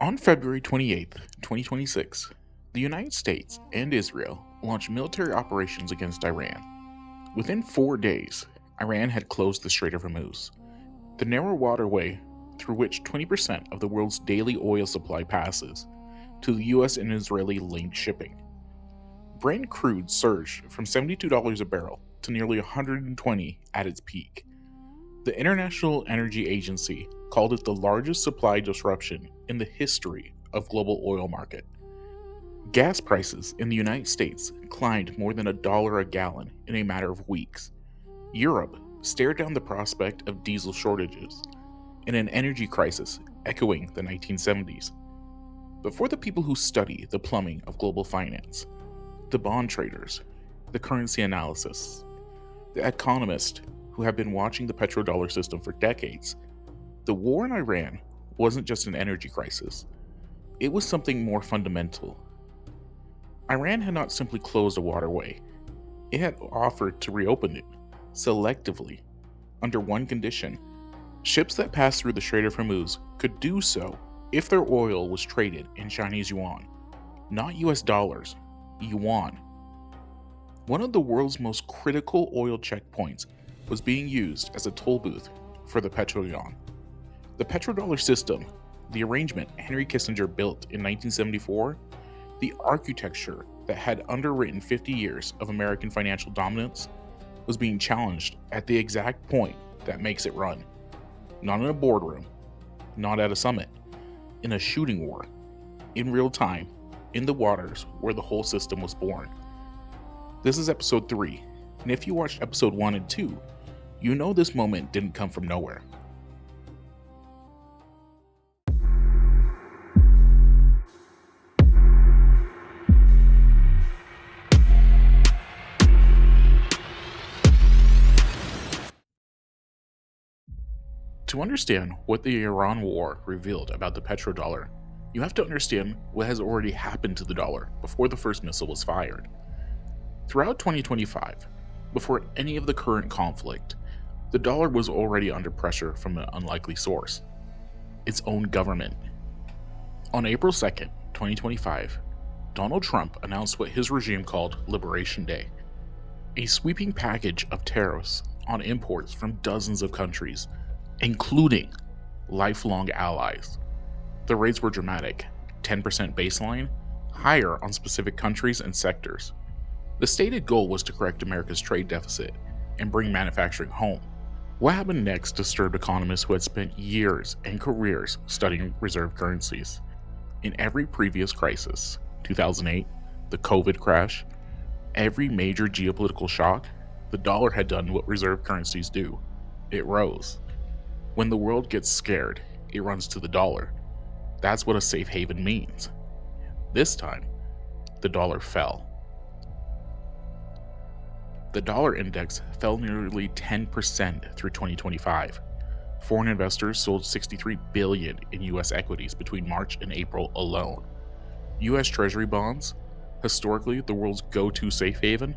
On February 28, 2026, the United States and Israel launched military operations against Iran. Within 4 days, Iran had closed the Strait of Hormuz, the narrow waterway through which 20% of the world's daily oil supply passes, to the US and Israeli linked shipping. Brent crude surged from $72 a barrel to nearly $120 at its peak. The International Energy Agency called it the largest supply disruption in the history of global oil market. Gas prices in the United States climbed more than $1 a gallon in a matter of weeks. Europe stared down the prospect of diesel shortages in an energy crisis echoing the 1970s. But for the people who study the plumbing of global finance, the bond traders, the currency analysts, the economists who have been watching the petrodollar system for decades, the war in Iran wasn't just an energy crisis. It was something more fundamental. Iran had not simply closed a waterway. It had offered to reopen it, selectively, under one condition. Ships that passed through the Strait of Hormuz could do so if their oil was traded in Chinese yuan, not US dollars, yuan. One of the world's most critical oil checkpoints was being used as a toll booth for the Petroyuan. The petrodollar system, the arrangement Henry Kissinger built in 1974, the architecture that had underwritten 50 years of American financial dominance, was being challenged at the exact point that makes it run. Not in a boardroom, not at a summit, in a shooting war, in real time, in the waters where the whole system was born. This is episode 3, and if you watched episode 1 and 2, you know this moment didn't come from nowhere. To understand what the Iran war revealed about the petrodollar, you have to understand what has already happened to the dollar before the first missile was fired. Throughout 2025, before any of the current conflict, the dollar was already under pressure from an unlikely source: its own government. On April 2nd, 2025, Donald Trump announced what his regime called Liberation Day, a sweeping package of tariffs on imports from dozens of countries, including lifelong allies. The rates were dramatic: 10% baseline, higher on specific countries and sectors. The stated goal was to correct America's trade deficit and bring manufacturing home. What happened next disturbed economists who had spent years and careers studying reserve currencies. In every previous crisis, 2008, the COVID crash, every major geopolitical shock, the dollar had done what reserve currencies do: it rose. When the world gets scared, it runs to the dollar. That's what a safe haven means. This time, the dollar fell. The dollar index fell nearly 10% through 2025. Foreign investors sold $63 billion in US equities between March and April alone. US Treasury bonds, historically the world's go-to safe haven,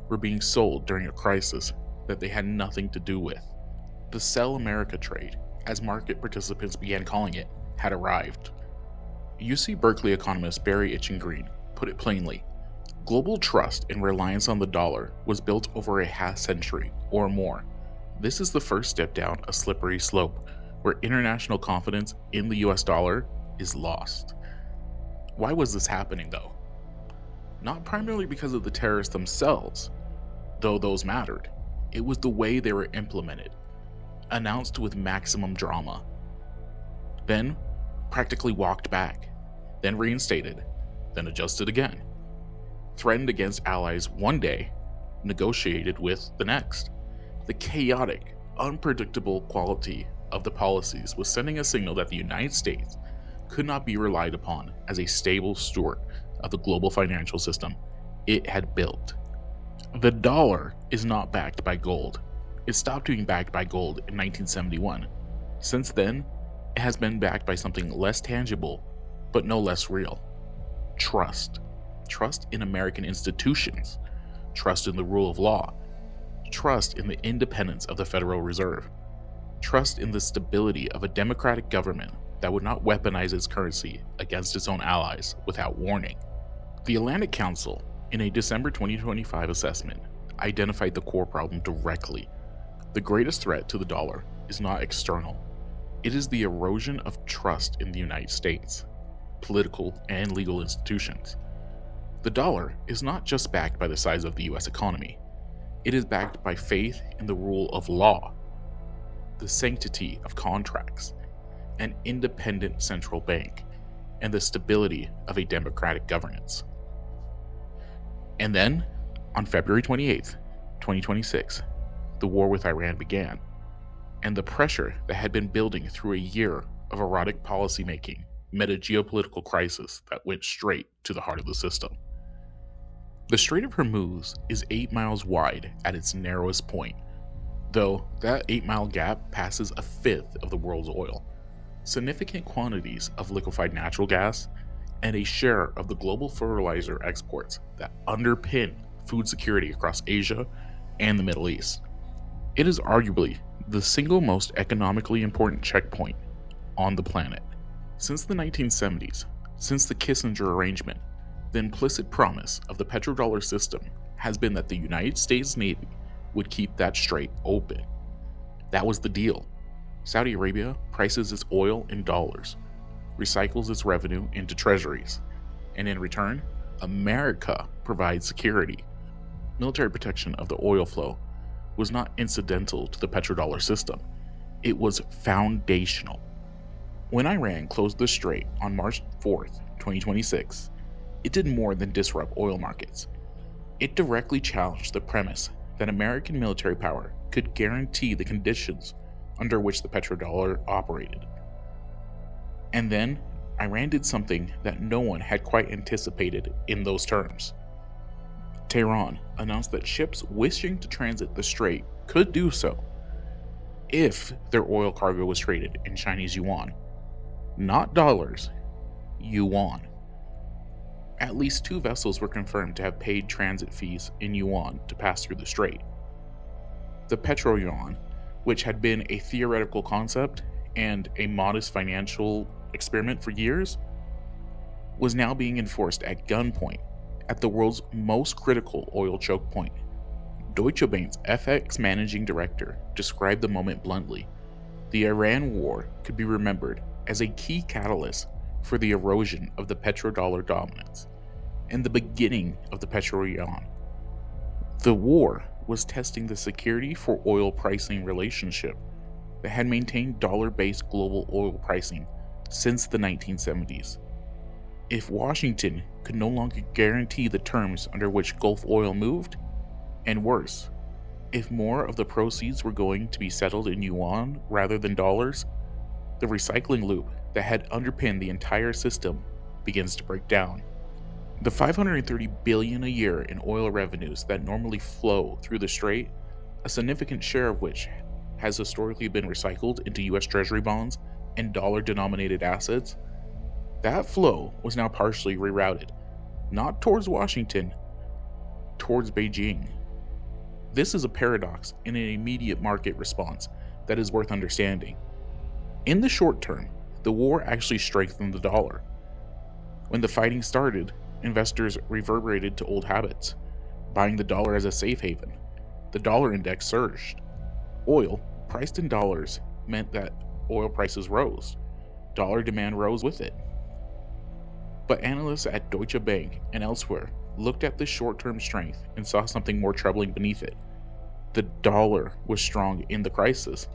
were being sold during a crisis that they had nothing to do with. The Sell America trade, as market participants began calling it, had arrived. UC Berkeley economist Barry Green put it plainly: global trust and reliance on the dollar was built over a half-century or more. This is the first step down a slippery slope where international confidence in the US dollar is lost. Why was this happening though? Not primarily because of the tariffs themselves, though those mattered. It was the way they were implemented. Announced with maximum drama, then practically walked back, then reinstated, then adjusted again. Threatened against allies one day, negotiated with the next. The chaotic, unpredictable quality of the policies was sending a signal that the United States could not be relied upon as a stable steward of the global financial system it had built. The dollar is not backed by gold. It stopped being backed by gold in 1971. Since then, it has been backed by something less tangible, but no less real: trust. Trust in American institutions, trust in the rule of law, trust in the independence of the Federal Reserve, trust in the stability of a democratic government that would not weaponize its currency against its own allies without warning. The Atlantic Council, in a December 2025 assessment, identified the core problem directly. The greatest threat to the dollar is not external. It is the erosion of trust in the United States, political and legal institutions. The dollar is not just backed by the size of the US economy. It is backed by faith in the rule of law, the sanctity of contracts, an independent central bank, and the stability of a democratic governance. And then, on February 28th, 2026, the war with Iran began, and the pressure that had been building through a year of erratic policymaking met a geopolitical crisis that went straight to the heart of the system. The Strait of Hormuz is 8 miles wide at its narrowest point, though that 8-mile gap passes a fifth of the world's oil, significant quantities of liquefied natural gas, and a share of the global fertilizer exports that underpin food security across Asia and the Middle East. It is arguably the single most economically important checkpoint on the planet. Since the 1970s, since the Kissinger arrangement, the implicit promise of the petrodollar system has been that the United States Navy would keep that strait open. That was the deal. Saudi Arabia prices its oil in dollars, recycles its revenue into treasuries, and in return, America provides security. Military protection of the oil flow was not incidental to the petrodollar system. It was foundational. When Iran closed the strait on March 4th, 2026, it did more than disrupt oil markets. It directly challenged the premise that American military power could guarantee the conditions under which the petrodollar operated. And then, Iran did something that no one had quite anticipated in those terms. Tehran announced that ships wishing to transit the strait could do so if their oil cargo was traded in Chinese yuan. Not dollars, yuan. At least 2 vessels were confirmed to have paid transit fees in yuan to pass through the strait. The Petroyuan, which had been a theoretical concept and a modest financial experiment for years, was now being enforced at gunpoint at the world's most critical oil choke point. Deutsche Bank's FX managing director described the moment bluntly. The Iran war could be remembered as a key catalyst for the erosion of the petrodollar dominance and the beginning of the Petroyuan. The war was testing the security for oil pricing relationship that had maintained dollar-based global oil pricing since the 1970s. If Washington could no longer guarantee the terms under which Gulf oil moved, and worse, if more of the proceeds were going to be settled in yuan rather than dollars, the recycling loop that had underpinned the entire system begins to break down. The $530 billion a year in oil revenues that normally flow through the strait, a significant share of which has historically been recycled into US Treasury bonds and dollar-denominated assets, that flow was now partially rerouted, not towards Washington, towards Beijing. This is a paradox in an immediate market response that is worth understanding. In the short term, the war actually strengthened the dollar. When the fighting started, investors reverberated to old habits, buying the dollar as a safe haven. The dollar index surged. Oil, priced in dollars, meant that oil prices rose. Dollar demand rose with it. But analysts at Deutsche Bank and elsewhere looked at the short-term strength and saw something more troubling beneath it. The dollar was strong in the crisis,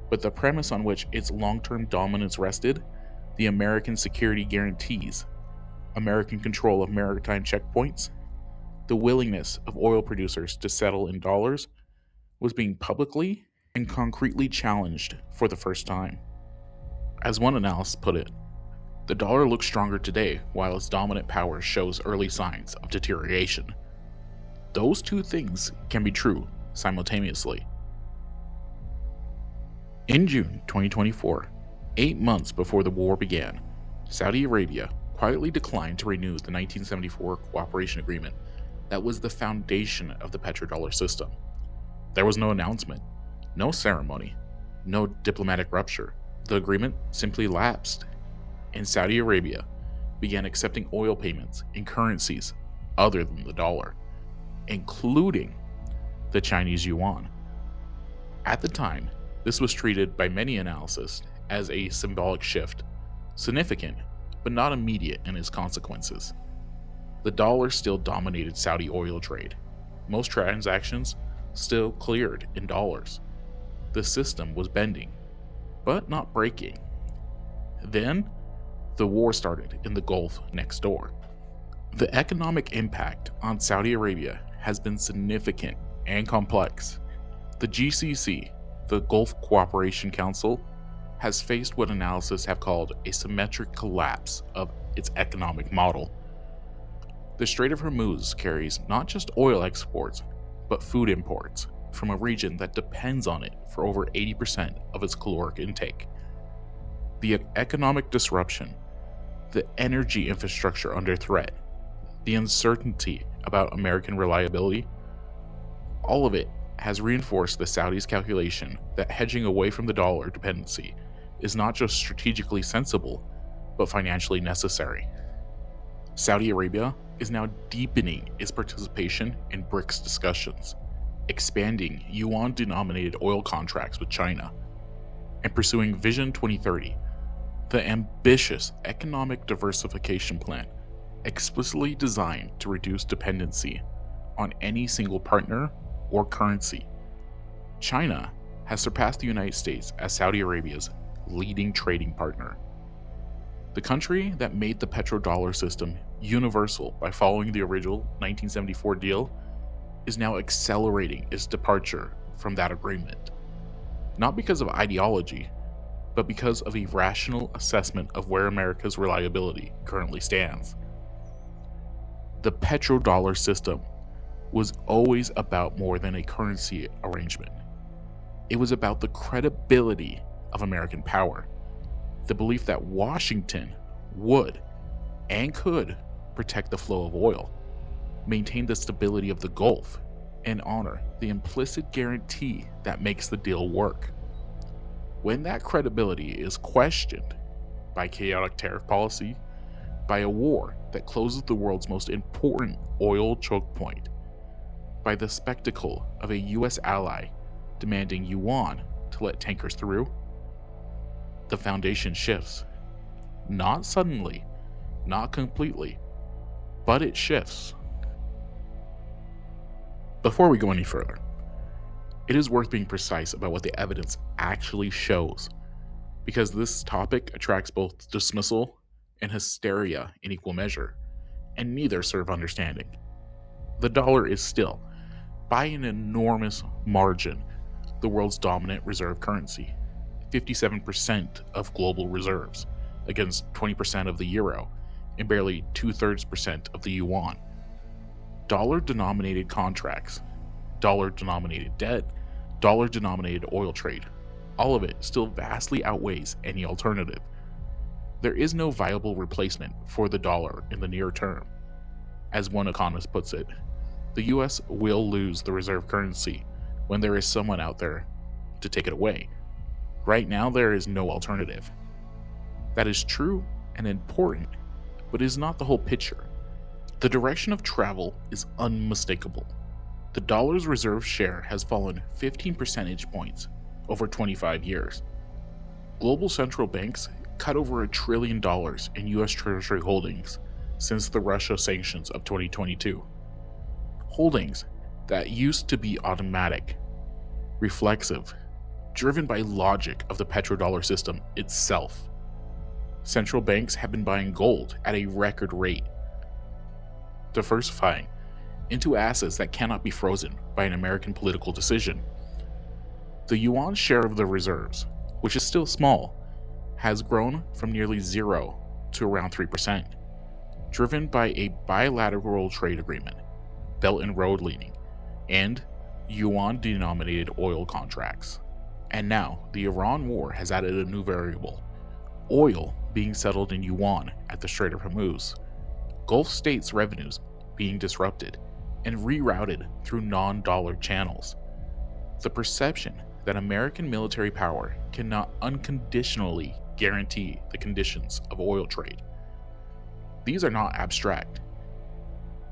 but the premise on which its long-term dominance rested, the American security guarantees, American control of maritime checkpoints, the willingness of oil producers to settle in dollars, was being publicly and concretely challenged for the first time. As one analyst put it, the dollar looks stronger today while its dominant power shows early signs of deterioration. Those two things can be true simultaneously. In June 2024, 8 months before the war began, Saudi Arabia quietly declined to renew the 1974 cooperation agreement that was the foundation of the petrodollar system. There was no announcement, no ceremony, no diplomatic rupture. The agreement simply lapsed, and Saudi Arabia began accepting oil payments in currencies other than the dollar, including the Chinese yuan. At the time, this was treated by many analysts as a symbolic shift, significant but not immediate in its consequences. The dollar still dominated Saudi oil trade. Most transactions still cleared in dollars. The system was bending, but not breaking. Then, the war started in the Gulf next door. The economic impact on Saudi Arabia has been significant and complex. The GCC, the Gulf Cooperation Council, has faced what analysts have called a symmetric collapse of its economic model. The Strait of Hormuz carries not just oil exports, but food imports from a region that depends on it for over 80% of its caloric intake. The economic disruption, the energy infrastructure under threat, the uncertainty about American reliability, all of it has reinforced the Saudis' calculation that hedging away from the dollar dependency is not just strategically sensible, but financially necessary. Saudi Arabia is now deepening its participation in BRICS discussions, expanding yuan-denominated oil contracts with China, and pursuing Vision 2030, the ambitious economic diversification plan explicitly designed to reduce dependency on any single partner or currency. China has surpassed the United States as Saudi Arabia's leading trading partner. The country that made the petrodollar system universal by following the original 1974 deal is now accelerating its departure from that agreement, not because of ideology, but because of a rational assessment of where America's reliability currently stands. The petrodollar system was always about more than a currency arrangement. It was about the credibility of American power, the belief that Washington would and could protect the flow of oil, maintain the stability of the Gulf, and honor the implicit guarantee that makes the deal work. When that credibility is questioned by chaotic tariff policy, by a war that closes the world's most important oil choke point, by the spectacle of a US ally demanding yuan to let tankers through, the foundation shifts. Not suddenly, not completely, but it shifts. Before we go any further, it is worth being precise about what the evidence actually shows, because this topic attracts both dismissal and hysteria in equal measure, and neither serve understanding. The dollar is still, by an enormous margin, the world's dominant reserve currency, 57% of global reserves, against 20% of the euro, and barely 2/3% of the yuan. Dollar-denominated contracts, dollar-denominated debt, dollar-denominated oil trade, all of it still vastly outweighs any alternative. There is no viable replacement for the dollar in the near term. As one economist puts it, the US will lose the reserve currency when there is someone out there to take it away. Right now, there is no alternative. That is true and important, but is not the whole picture. The direction of travel is unmistakable. The dollar's reserve share has fallen 15 percentage points over 25 years. Global central banks cut over $1 trillion in US Treasury holdings since the Russia sanctions of 2022. Holdings that used to be automatic, reflexive, driven by logic of the petrodollar system itself. Central banks have been buying gold at a record rate, diversifying into assets that cannot be frozen by an American political decision. The yuan share of the reserves, which is still small, has grown from nearly 0 to around 3%, driven by a bilateral trade agreement, Belt and Road leaning, and yuan-denominated oil contracts. And now, the Iran war has added a new variable: oil being settled in yuan at the Strait of Hormuz, Gulf states' revenues being disrupted and rerouted through non-dollar channels. The perception that American military power cannot unconditionally guarantee the conditions of oil trade. These are not abstract.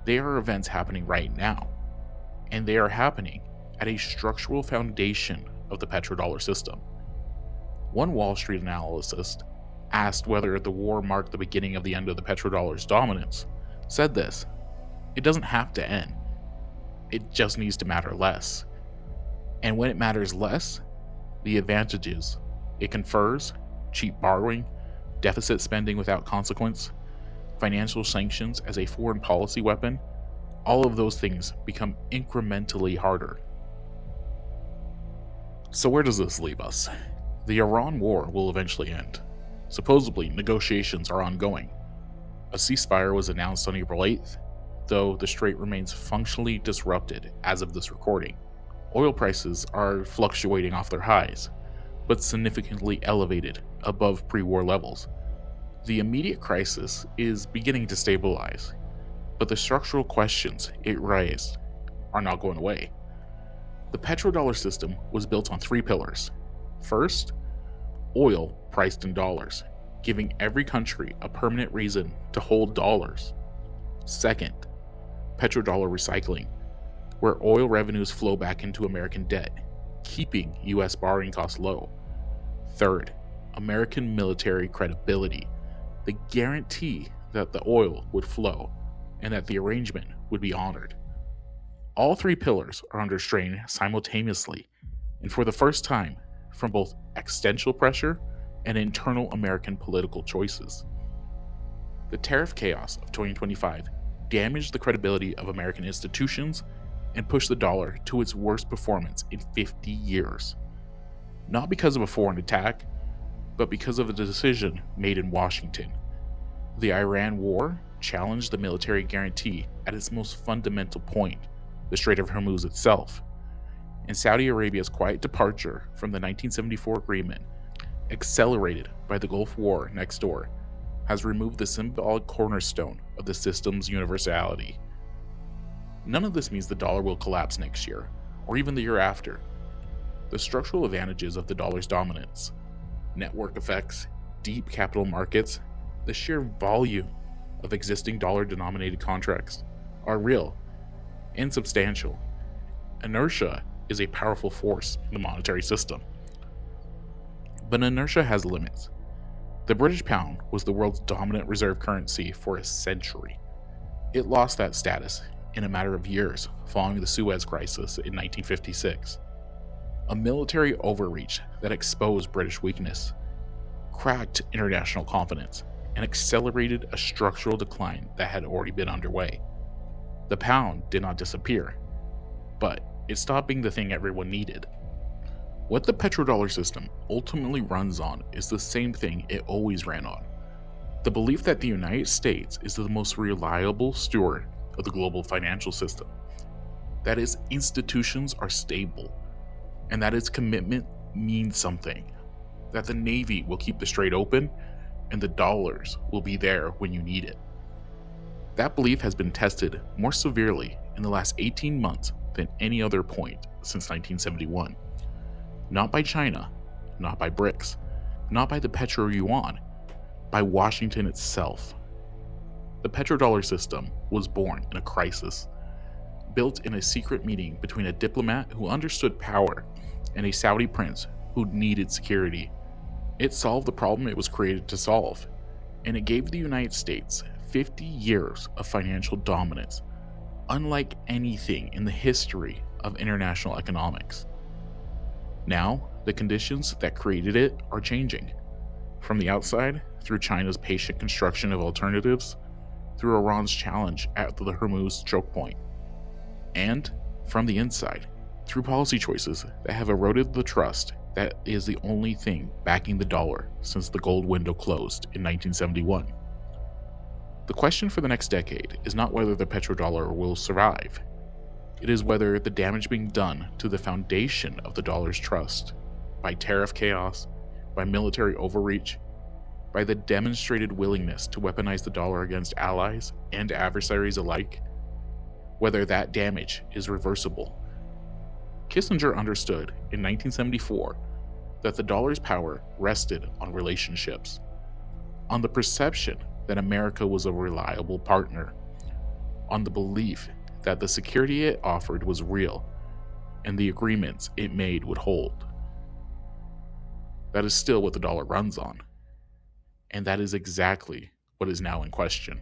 They are events happening right now, and they are happening at a structural foundation of the petrodollar system. One Wall Street analyst, asked whether the war marked the beginning of the end of the petrodollar's dominance, said this: "It doesn't have to end. It just needs to matter less. And when it matters less, the advantages it confers, cheap borrowing, deficit spending without consequence, financial sanctions as a foreign policy weapon, all of those things become incrementally harder." So where does this leave us? The Iran war will eventually end. Supposedly, negotiations are ongoing. A ceasefire was announced on April 8th, though the strait remains functionally disrupted as of this recording. Oil prices are fluctuating off their highs, but significantly elevated above pre-war levels. The immediate crisis is beginning to stabilize, but the structural questions it raised are not going away. The petrodollar system was built on three pillars. First, oil priced in dollars, giving every country a permanent reason to hold dollars. Second, petrodollar recycling, where oil revenues flow back into American debt, keeping U.S. borrowing costs low. Third, American military credibility, the guarantee that the oil would flow and that the arrangement would be honored. All three pillars are under strain simultaneously, and for the first time, from both existential pressure and internal American political choices. The tariff chaos of 2025 damaged the credibility of American institutions and pushed the dollar to its worst performance in 50 years. Not because of a foreign attack, but because of a decision made in Washington. The Iran war challenged the military guarantee at its most fundamental point, the Strait of Hormuz itself. And Saudi Arabia's quiet departure from the 1974 agreement, accelerated by the Gulf War next door, has removed the symbolic cornerstone of the system's universality. None of this means the dollar will collapse next year, or even the year after. The structural advantages of the dollar's dominance, network effects, deep capital markets, the sheer volume of existing dollar-denominated contracts are real and substantial. Inertia is a powerful force in the monetary system. But inertia has limits. The British pound was the world's dominant reserve currency for a century. It lost that status in a matter of years following the Suez Crisis in 1956. A military overreach that exposed British weakness, cracked international confidence, and accelerated a structural decline that had already been underway. The pound did not disappear, but it stopped being the thing everyone needed. What the petrodollar system ultimately runs on is the same thing it always ran on: the belief that the United States is the most reliable steward of the global financial system, that its institutions are stable, and that its commitment means something, that the Navy will keep the strait open and the dollars will be there when you need it. That belief has been tested more severely in the last 18 months than any other point since 1971. Not by China, not by BRICS, not by the Petroyuan, by Washington itself. The petrodollar system was born in a crisis, built in a secret meeting between a diplomat who understood power and a Saudi prince who needed security. It solved the problem it was created to solve, and it gave the United States 50 years of financial dominance, unlike anything in the history of international economics. Now, the conditions that created it are changing. From the outside, through China's patient construction of alternatives, through Iran's challenge at the Hormuz chokepoint, and from the inside, through policy choices that have eroded the trust that is the only thing backing the dollar since the gold window closed in 1971. The question for the next decade is not whether the petrodollar will survive. It is whether the damage being done to the foundation of the dollar's trust, by tariff chaos, by military overreach, by the demonstrated willingness to weaponize the dollar against allies and adversaries alike, whether that damage is reversible. Kissinger understood in 1974 that the dollar's power rested on relationships, on the perception that America was a reliable partner, on the belief that the security it offered was real and the agreements it made would hold. That is still what the dollar runs on, and that is exactly what is now in question.